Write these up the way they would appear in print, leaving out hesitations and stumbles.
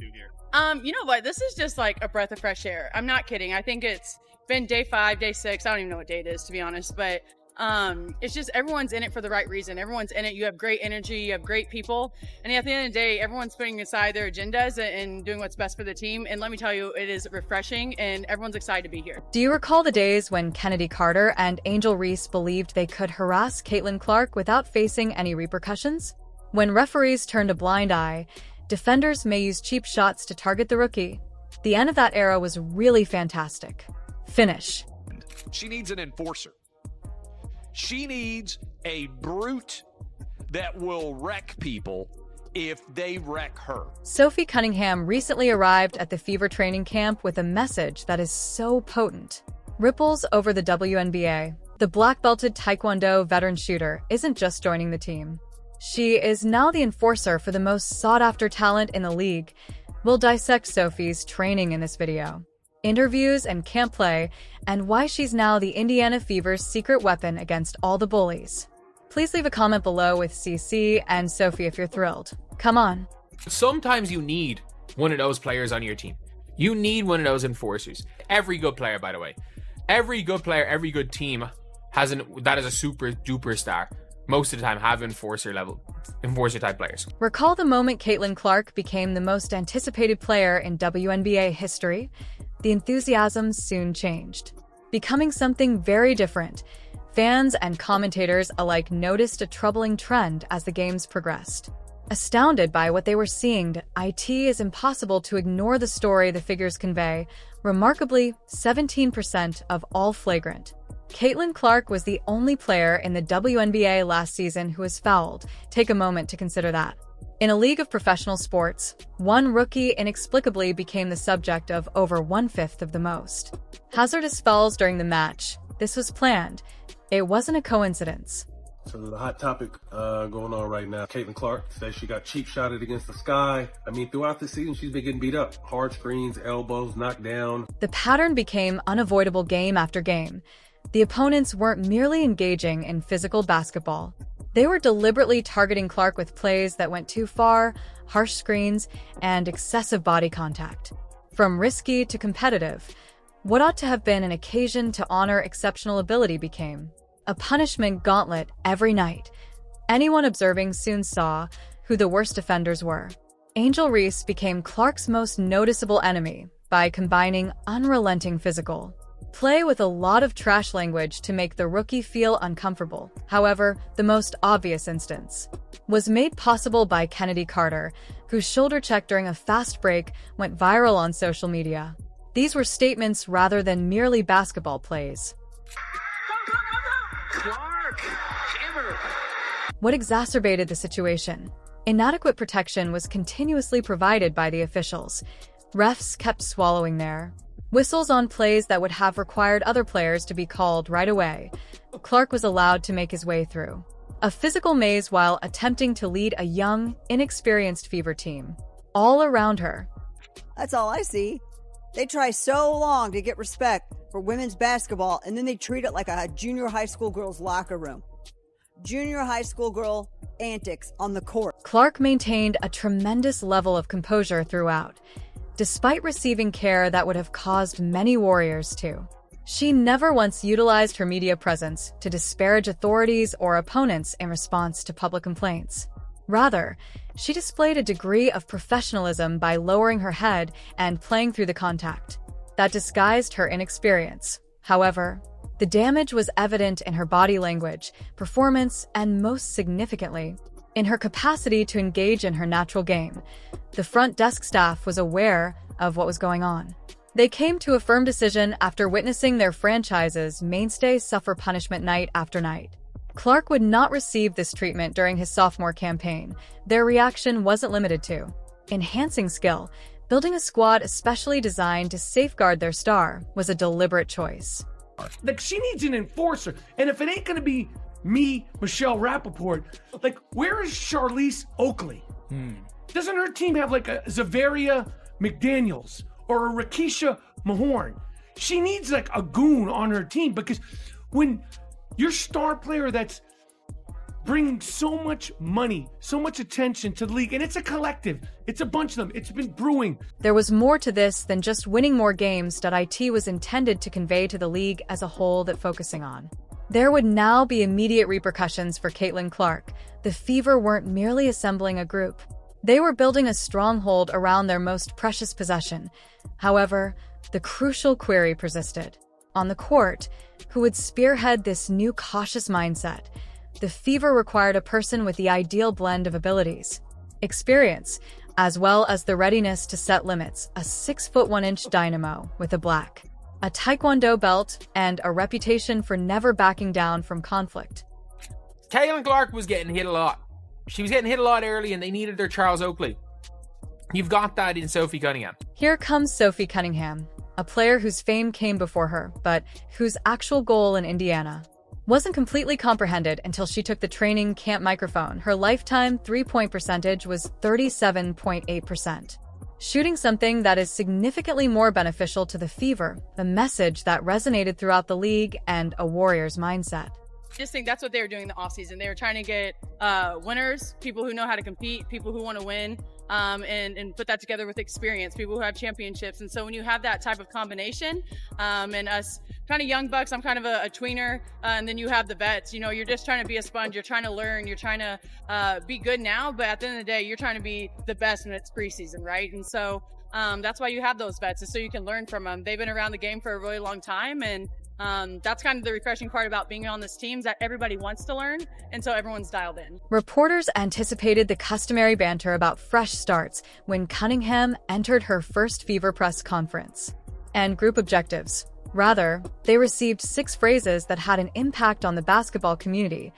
to here? You know what? This is just like a breath of fresh air. I'm not kidding. I think it's been day 5, day 6. I don't even know what day it is, to be honest. But it's just everyone's in it for the right reason. Everyone's in it. You have great energy. You have great people. And at the end of the day, everyone's putting aside their agendas and doing what's best for the team. And let me tell you, it is refreshing and everyone's excited to be here. Do you recall the days when Kennedy Carter and Angel Reese believed they could harass CaitlinClark without facing any repercussions? When referees turned a blind eye, defenders may use cheap shots to target the rookie. The end of that era was really fantastic. Finish. She needs an enforcer. She needs a brute that will wreck people if they wreck her. Sophie Cunningham recently arrived at the Fever training camp with a message that is so potent. Ripples over the WNBA. The black-belted Taekwondo veteran shooter isn't just joining the team. She is now the enforcer for the most sought-after talent in the league. We'll dissect Sophie's training in this video, interviews and camp play, and why she's now the Indiana Fever's secret weapon against all the bullies. Please leave a comment below with CC and Sophie if you're thrilled. Come on. Sometimes you need one of those players on your team. You need one of those enforcers. Every good player, by the way. Every good player, every good team that is a super duper star. Most of the time have enforcer type players. Recall the moment CaitlinClark became the most anticipated player in WNBA history? The enthusiasm soon changed, becoming something very different. Fans and commentators alike noticed a troubling trend as the games progressed. Astounded by what they were seeing, it is impossible to ignore the story the figures convey. Remarkably, 17% of all flagrant. CaitlinClark was the only player in the WNBA last season who was fouled. Take a moment to consider that. In a league of professional sports, one rookie inexplicably became the subject of over 1/5 of the most hazardous fouls during the match. This was planned. It wasn't a coincidence. So there's a hot topic going on right now. CaitlinClark says she got cheap shotted against the sky. I mean, throughout the season, she's been getting beat up. Hard screens, elbows, knocked down. The pattern became unavoidable game after game. The opponents weren't merely engaging in physical basketball. They were deliberately targeting Clark with plays that went too far, harsh screens, and excessive body contact. From risky to competitive, what ought to have been an occasion to honor exceptional ability became a punishment gauntlet every night. Anyone observing soon saw who the worst offenders were. Angel Reese became Clark's most noticeable enemy by combining unrelenting physical play with a lot of trash language to make the rookie feel uncomfortable. However, the most obvious instance was made possible by Kennedy Carter, whose shoulder check during a fast break went viral on social media. These were statements rather than merely basketball plays. Clark! Shimmer! What exacerbated the situation? Inadequate protection was continuously provided by the officials. Refs kept swallowing their whistles on plays that would have required other players to be called right away. Clark was allowed to make his way through a physical maze while attempting to lead a young, inexperienced Fever team. All around her. That's all I see. They try so long to get respect for women's basketball, and then they treat it like a junior high school girl's locker room. Junior high school girl antics on the court. Clark maintained a tremendous level of composure throughout, despite receiving care that would have caused many warriors to. She never once utilized her media presence to disparage authorities or opponents in response to public complaints. Rather, she displayed a degree of professionalism by lowering her head and playing through the contact that disguised her inexperience. However, the damage was evident in her body language, performance, and most significantly, in her capacity to engage in her natural game. The front desk staff was aware of what was going on. They came to a firm decision after witnessing their franchise's mainstay suffer punishment night after night. Clark would not receive this treatment during his sophomore campaign. Their reaction wasn't limited to enhancing skill. Building a squad especially designed to safeguard their star was a deliberate choice. Like, she needs an enforcer, and if it ain't gonna be me, Michelle Rappaport, like, where is Charlize Oakley? Doesn't her team have like a Zavaria McDaniels or a Rakisha Mahorn? She needs like a goon on her team, because when your star player that's bringing so much money, so much attention to the league. And it's a collective. It's a bunch of them. It's been brewing. There was more to this than just winning more games. IT was intended to convey to the league as a whole that focusing on. There would now be immediate repercussions for CaitlinClark. The Fever weren't merely assembling a group. They were building a stronghold around their most precious possession. However, the crucial query persisted. On the court, who would spearhead this new cautious mindset? The Fever required a person with the ideal blend of abilities, experience, as well as the readiness to set limits, a 6'1" dynamo with a black, a Taekwondo belt, and a reputation for never backing down from conflict. CaitlinClark was getting hit a lot. She was getting hit a lot early, and they needed their Charles Oakley. You've got that in Sophie Cunningham. Here comes Sophie Cunningham, a player whose fame came before her, but whose actual goal in Indiana wasn't completely comprehended until she took the training camp microphone. Her lifetime three-point percentage was 37.8%. Shooting something that is significantly more beneficial to the Fever, the message that resonated throughout the league, and a Warriors mindset. I just think that's what they were doing in the offseason. They were trying to get winners, people who know how to compete, people who want to win, and put that together with experience, people who have championships. And so when you have that type of combination, and us kind of young bucks, I'm kind of a tweener, and then you have the vets, you're just trying to be a sponge, you're trying to learn, you're trying to be good now, but at the end of the day, you're trying to be the best when it's preseason, right? And so that's why you have those vets, is so you can learn from them. They've been around the game for a really long time, and that's kind of the refreshing part about being on this team, is that everybody wants to learn, and so everyone's dialed in. Reporters anticipated the customary banter about fresh starts when Cunningham entered her first Fever press conference. And group objectives. Rather, they received 6 phrases that had an impact on the basketball community.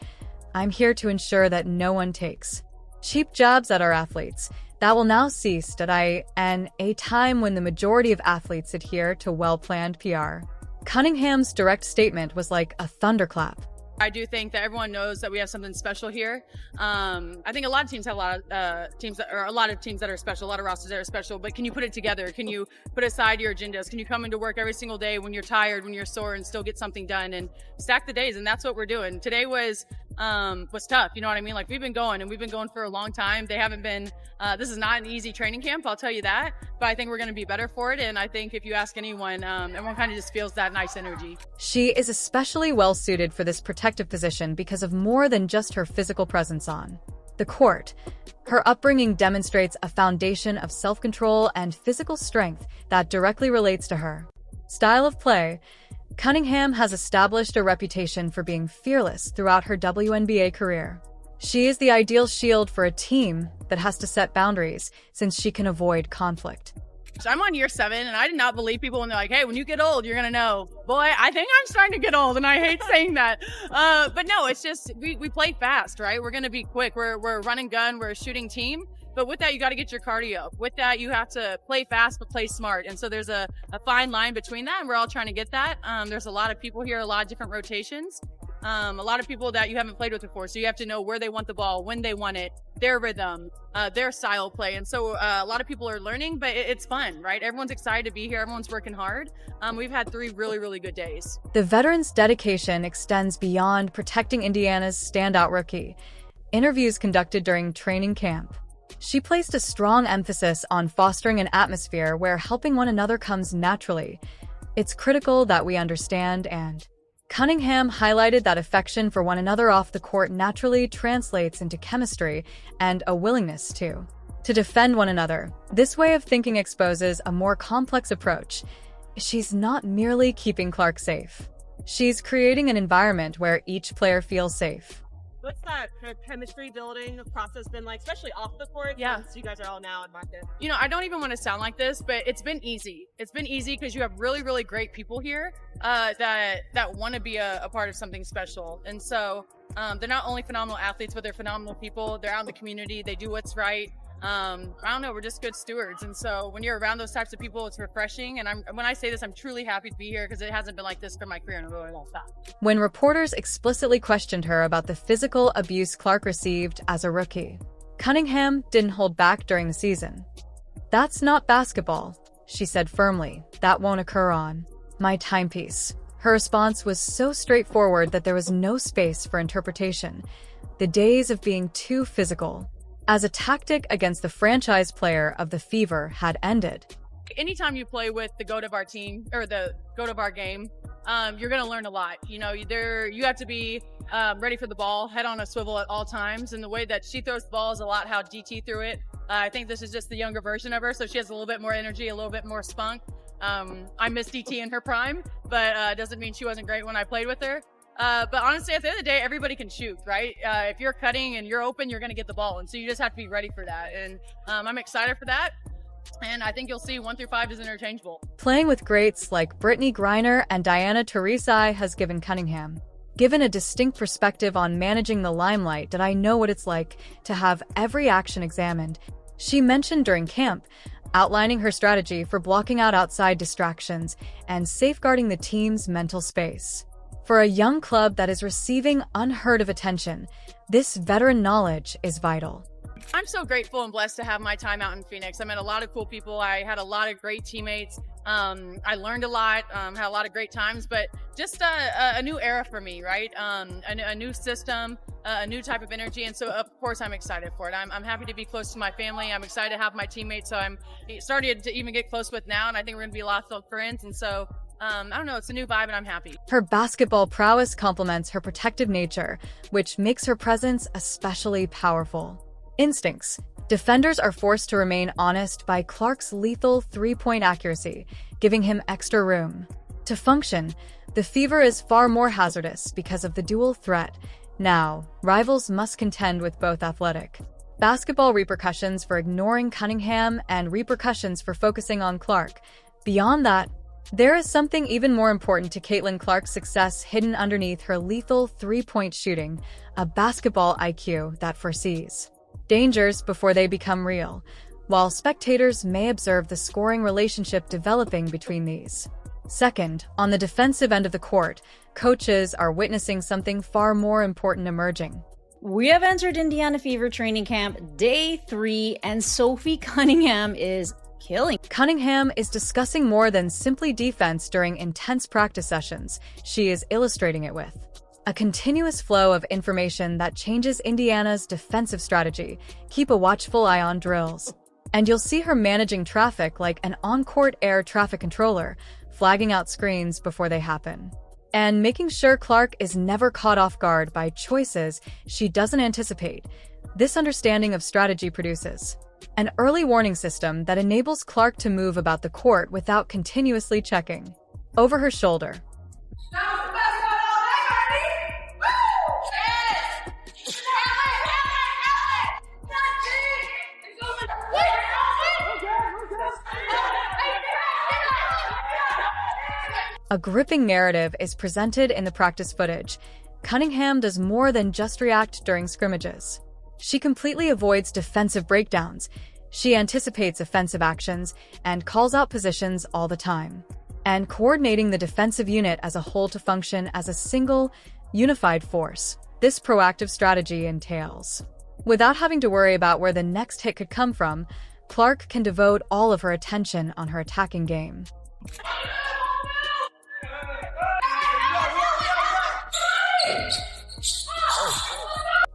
I'm here to ensure that no one takes cheap jabs at our athletes. That will now cease at a time when the majority of athletes adhere to well-planned PR. Cunningham's direct statement was like a thunderclap. I do think that everyone knows that we have something special here. I think a lot of teams have a lot of teams that are special, a lot of rosters that are special, but can you put it together? Can you put aside your agendas? Can you come into work every single day when you're tired, when you're sore, and still get something done and stack the days? And that's what we're doing. Today was tough. You know what I mean? Like, we've been going for a long time. They haven't been, this is not an easy training camp, I'll tell you that, but I think we're going to be better for it. And I think if you ask anyone, everyone kind of just feels that nice energy. She is especially well suited for this protective position because of more than just her physical presence on the court. Her upbringing demonstrates a foundation of self-control and physical strength that directly relates to her style of play. Cunningham has established a reputation for being fearless throughout her WNBA career. She is the ideal shield for a team that has to set boundaries, since she can avoid conflict. So I'm on year 7, and I did not believe people when they're like, hey, when you get old, you're going to know. Boy, I think I'm starting to get old, and I hate saying that. But no, it's just, we play fast, right? We're going to be quick. We're a run and gun. We're a shooting team. But with that, you got to get your cardio up. With that, you have to play fast, but play smart. And so there's a fine line between that, and we're all trying to get that. There's a lot of people here, a lot of different rotations. A lot of people that you haven't played with before. So you have to know where they want the ball, when they want it, their rhythm, their style of play. And so a lot of people are learning, but it's fun, right? Everyone's excited to be here. Everyone's working hard. We've had 3 really, really good days. The veterans' dedication extends beyond protecting Indiana's standout rookie. Interviews conducted during training camp. She placed a strong emphasis on fostering an atmosphere where helping one another comes naturally. It's critical that we understand, and Cunningham highlighted that affection for one another off the court naturally translates into chemistry and a willingness to defend one another. This way of thinking exposes a more complex approach. She's not merely keeping Clark safe. She's creating an environment where each player feels safe. What's that chemistry building process been like, especially off the court? Yeah. Since you guys are all now in market. I don't even want to sound like this, but it's been easy. It's been easy because you have really, really great people here that want to be a part of something special. And so they're not only phenomenal athletes, but they're phenomenal people. They're out in the community. They do what's right. I don't know, we're just good stewards. And so when you're around those types of people, it's refreshing. And when I say this, I'm truly happy to be here because it hasn't been like this for my career in a really long time. When reporters explicitly questioned her about the physical abuse Clark received as a rookie, Cunningham didn't hold back during the season. "That's not basketball," she said firmly. "That won't occur on my timepiece." Her response was so straightforward that there was no space for interpretation. The days of being too physical as a tactic against the franchise player of the Fever had ended. Anytime you play with the GOAT of our team, or the GOAT of our game, you're going to learn a lot. You know, you have to be ready for the ball, head on a swivel at all times. And the way that she throws the ball is a lot how DT threw it. I think this is just the younger version of her, so she has a little bit more energy, a little bit more spunk. I miss DT in her prime, but doesn't mean she wasn't great when I played with her. But honestly, at the end of the day, everybody can shoot, right? If you're cutting and you're open, you're going to get the ball. And so you just have to be ready for that. And I'm excited for that. And I think you'll see 1 through 5 is interchangeable. Playing with greats like Brittany Griner and Diana Taurasi has given Cunningham a distinct perspective on managing the limelight. Did I know what it's like to have every action examined? She mentioned during camp, outlining her strategy for blocking out outside distractions and safeguarding the team's mental space. For a young club that is receiving unheard of attention, this veteran knowledge is vital. I'm so grateful and blessed to have my time out in Phoenix. I met a lot of cool people. I had a lot of great teammates. I learned a lot, had a lot of great times, but just a new era for me, right? A new system, a new type of energy. And so, of course, I'm excited for it. I'm happy to be close to my family. I'm excited to have my teammates. So I'm starting to even get close with now. And I think we're going to be a lot of friends. And so, I don't know, it's a new vibe and I'm happy. Her basketball prowess complements her protective nature, which makes her presence especially powerful. Instincts. Defenders are forced to remain honest by Clark's lethal three-point accuracy, giving him extra room. To function, the Fever is far more hazardous because of the dual threat. Now, rivals must contend with both athletic basketball repercussions for ignoring Cunningham and repercussions for focusing on Clark. Beyond that, there is something even more important to CaitlinClark's success hidden underneath her lethal three-point shooting, a basketball IQ that foresees dangers before they become real, while spectators may observe the scoring relationship developing between these. Second, on the defensive end of the court, coaches are witnessing something far more important emerging. We have entered Indiana Fever training camp day 3, and Sophie Cunningham is killing. Cunningham is discussing more than simply defense during intense practice sessions. She is illustrating it with a continuous flow of information that changes Indiana's defensive strategy. Keep a watchful eye on drills. And you'll see her managing traffic like an on-court air traffic controller, flagging out screens before they happen, and making sure Clark is never caught off guard by choices she doesn't anticipate. This understanding of strategy produces an early warning system that enables Clark to move about the court without continuously checking over her shoulder. A gripping narrative is presented in the practice footage. Cunningham does more than just react during scrimmages. She completely avoids defensive breakdowns. She anticipates offensive actions and calls out positions all the time, and coordinating the defensive unit as a whole to function as a single, unified force. This proactive strategy entails, without having to worry about where the next hit could come from, Clark can devote all of her attention on her attacking game.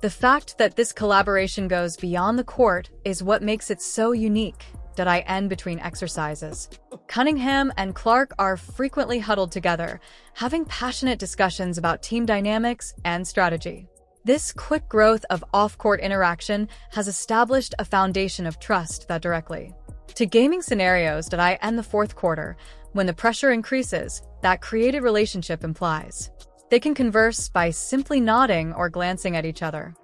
The fact that this collaboration goes beyond the court is what makes it so unique. Did I end between exercises? Cunningham and Clark are frequently huddled together, having passionate discussions about team dynamics and strategy. This quick growth of off-court interaction has established a foundation of trust that directly to gaming scenarios. Did I end the fourth quarter? When the pressure increases, that created relationship implies they can converse by simply nodding or glancing at each other.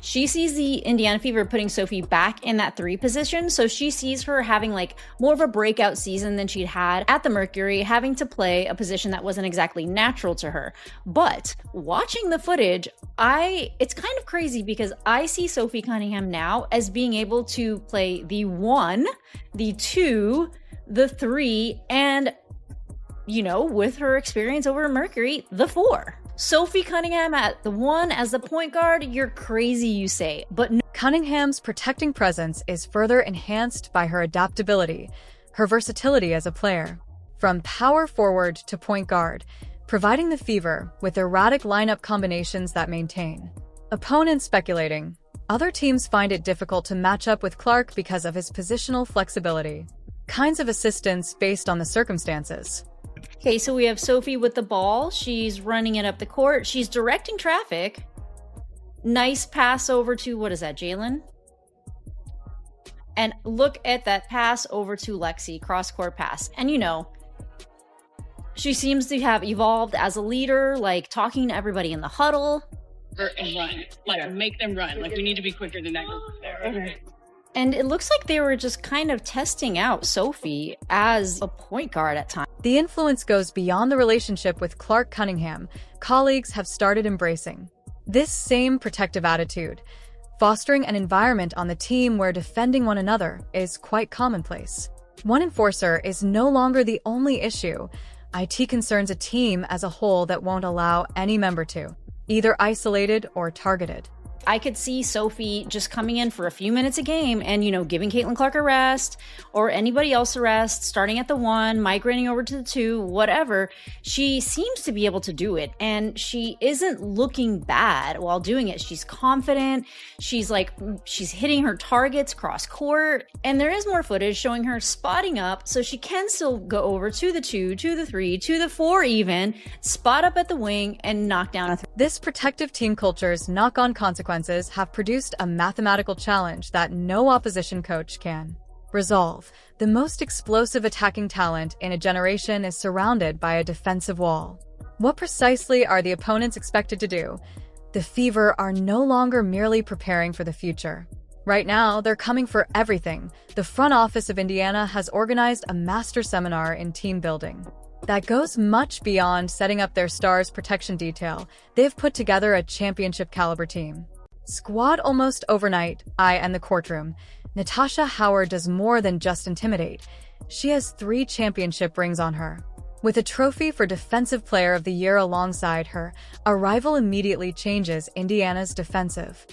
She sees the Indiana Fever putting Sophie back in that 3 position, so she sees her having like more of a breakout season than she'd had at the Mercury, having to play a position that wasn't exactly natural to her. But watching the footage, it's kind of crazy because I see Sophie Cunningham now as being able to play the 1, the 2, the 3, and with her experience over at Mercury, the 4. Sophie Cunningham at the 1 as the point guard, you're crazy, you say. But Cunningham's protecting presence is further enhanced by her adaptability, her versatility as a player. From power forward to point guard, providing the Fever with erratic lineup combinations that maintain. Opponents speculating. Other teams find it difficult to match up with Clark because of his positional flexibility. Kinds of assistance based on the circumstances. Okay, so we have Sophie with the ball. She's running it up the court. She's directing traffic. Nice pass over to, what is that, Jalen? And look at that pass over to Lexi, cross-court pass. And she seems to have evolved as a leader, like talking to everybody in the huddle. And run. Like, make them run. Like, we need to be quicker than that group there. Okay. And it looks like they were just kind of testing out Sophie as a point guard at times. The influence goes beyond the relationship with Clark Cunningham. Colleagues have started embracing this same protective attitude, fostering an environment on the team where defending one another is quite commonplace. One enforcer is no longer the only issue. IT concerns a team as a whole that won't allow any member to, either isolated or targeted. I could see Sophie just coming in for a few minutes a game and, giving CaitlinClark a rest or anybody else a rest, starting at the 1, migrating over to the 2, whatever. She seems to be able to do it, and she isn't looking bad while doing it. She's confident. She's hitting her targets cross court, and there is more footage showing her spotting up so she can still go over to the 2, to the 3, to the 4 even, spot up at the wing and knock down a 3. This protective team culture's knock-on consequences have produced a mathematical challenge that no opposition coach can resolve. The most explosive attacking talent in a generation is surrounded by a defensive wall. What precisely are the opponents expected to do? The Fever are no longer merely preparing for the future. Right now, they're coming for everything. The front office of Indiana has organized a master seminar in team building that goes much beyond setting up their stars protection detail. They've put together a championship caliber team. Squad almost overnight, and the courtroom. Natasha Howard does more than just intimidate. She has 3 championship rings on her. With a trophy for Defensive Player of the Year alongside her, a rival immediately changes Indiana's defensive